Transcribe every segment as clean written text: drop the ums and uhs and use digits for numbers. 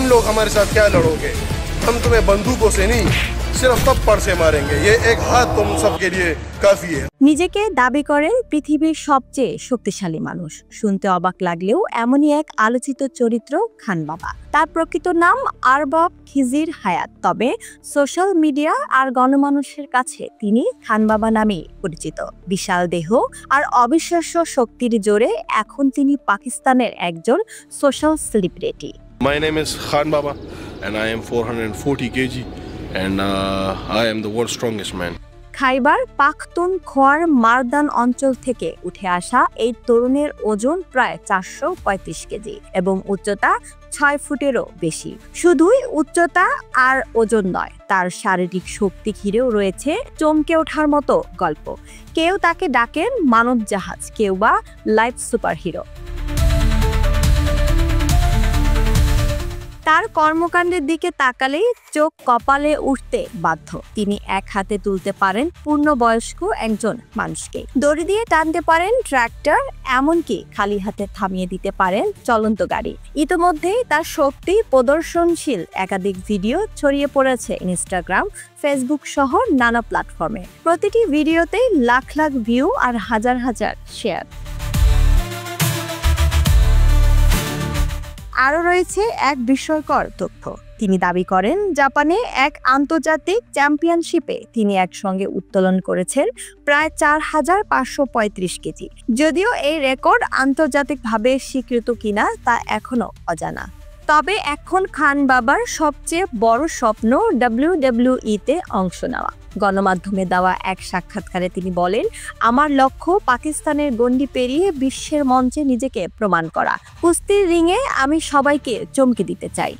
तुम लोग हमारे साथ क्या लड़ोगे? हम तुम्हें बंदूकों से नहीं, सिर्फ थप्पड़ से मारेंगे। ये एक हाथ तुम सबके लिए काफी है। নিজেকে দাবি করেন পৃথিবীর সবচেয়ে শক্তিশালী মানুষ। শুনতে অবাক লাগলেও এমনই এক আলোচিত চরিত্র খান বাবা। তার প্রকৃত নাম আরবাব খিজির হায়াত। তবে সোশ্যাল মিডিয়া আর গণমানুষের কাছে তিনি খান বাবা নামেই পরিচিত। বিশাল দেহ আর অবিশ্বাস্য শক্তির জোরে এখন তিনি পাকিস্তানের একজন social celebrity. My name is Khan Baba and I am 440 kg and I am the world's strongest man. খাইবার পাখতুনখোয়ার মারদান অঞ্চল থেকে উঠে আসা এই তরুণের ওজন প্রায় 435 কেজি এবং উচ্চতা 6 ফুটেরও বেশি। শুধুই উচ্চতা আর ওজন নয়, তার শারীরিক শক্তি ঘিরেও রয়েছে চমকে ওঠার মতো গল্প। কেউ তাকে ডাকেন মানব জাহাজ, কেউ বা লাইফ সুপারহিরো। তার কর্মকাণ্ডের দিকে তাকালেই চোখ কপালে উঠতে বাধ্য। তিনি এক হাতে তুলতে পারেন পূর্ণবয়স্ক একজন মানুষকে, দড়ি দিয়ে টানতে পারেন ট্রাক্টর, এমনকি খালি হাতে থামিয়ে দিতে পারেন চলন্ত গাড়ি। ইতিমধ্যেই তার শক্তি প্রদর্শনশীল একাধিক ভিডিও ছড়িয়ে পড়েছে ইনস্টাগ্রাম, ফেসবুক সহ নানা প্ল্যাটফর্মে। প্রতিটি ভিডিওতেই লাখ লাখ ভিউ আর হাজার হাজার শেয়ার। আরও রয়েছে এক বিস্ময়কর তথ্য। তিনি দাবি করেন জাপানে এক আন্তর্জাতিক চ্যাম্পিয়নশিপে তিনি একসঙ্গে উত্তোলন করেছেন প্রায় 4535 কেজি। যদিও এই রেকর্ড আন্তর্জাতিকভাবে স্বীকৃত কিনা তা এখনো অজানা। তবে এখন খান বাবার সবচেয়ে বড় স্বপ্ন WWE-তে অংশ নেওয়া। গণমাধ্যমে দেওয়া এক সাক্ষাৎকারে তিনি বলেন, আমার লক্ষ্য পাকিস্তানের গণ্ডি পেরিয়ে বিশ্বের মঞ্চে নিজেকে প্রমাণ করা। কুস্তির রিংয়ে আমি সবাইকে চমকে দিতে চাই।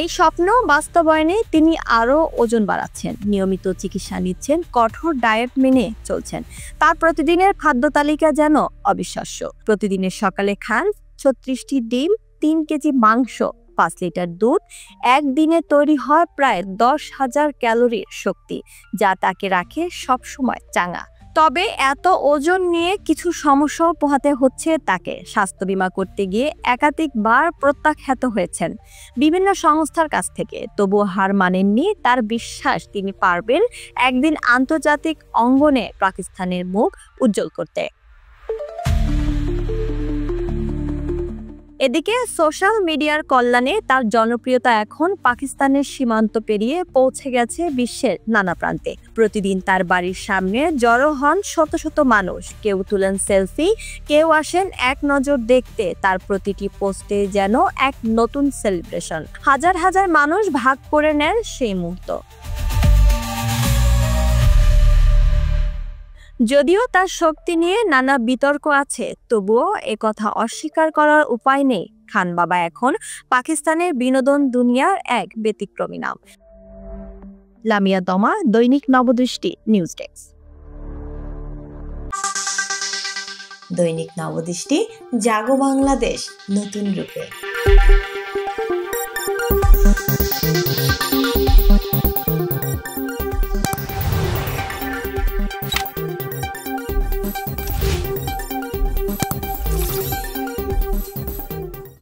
এই স্বপ্ন বাস্তবায়নে তিনি আরও ওজন বাড়াচ্ছেন, নিয়মিত চিকিৎসা নিচ্ছেন, কঠোর ডায়েট মেনে চলছেন। তার প্রতিদিনের খাদ্য তালিকা যেন অবিশ্বাস্য। প্রতিদিনের সকালে খান 36টি ডিম, 3 কেজি মাংস, 5 লিটার দুধ। একদিনে তৈরি হয় প্রায় 10,000 ক্যালোরির শক্তি, যা তাকে রাখে সবসময় চাঙা। তবে এত ওজন নিয়ে কিছু সমস্যাও পোহাতে হচ্ছে তাকে। স্বাস্থ্য বীমা করতে গিয়ে একাধিকবার প্রত্যাখ্যাত হয়েছেন বিভিন্ন সংস্থার কাছ থেকে। তবুও হার মানেননি। তার বিশ্বাস তিনি পারবেন একদিন আন্তর্জাতিক অঙ্গনে পাকিস্তানের মুখ উজ্জ্বল করতে। এদিকে সোশ্যাল মিডিয়ার কল্যাণে তার জনপ্রিয়তা এখন পাকিস্তানের সীমান্ত পেরিয়ে পৌঁছে গেছে বিশ্বের নানা প্রান্তে। প্রতিদিন তার বাড়ির সামনে জড়ো হন শত শত মানুষ। কেউ তুলেন সেলফি, কেউ আসেন এক নজর দেখতে। তার প্রতিটি পোস্টে যেন এক নতুন সেলিব্রেশন। হাজার হাজার মানুষ ভাগ করে নেন সেই মুহূর্ত। যদিও তার শক্তি নিয়ে নানা বিতর্ক আছে, তবুও একথা অস্বীকার করার উপায় নেই, খান বাবা এখন পাকিস্তানের বিনোদন দুনিয়ার এক ব্যতিক্রমী নাম। লামিয়া দমা, দৈনিক নবদৃষ্টি, নিউজ ডেস্ক। দৈনিক নবদৃষ্টি, জাগো বাংলাদেশ নতুন রূপে।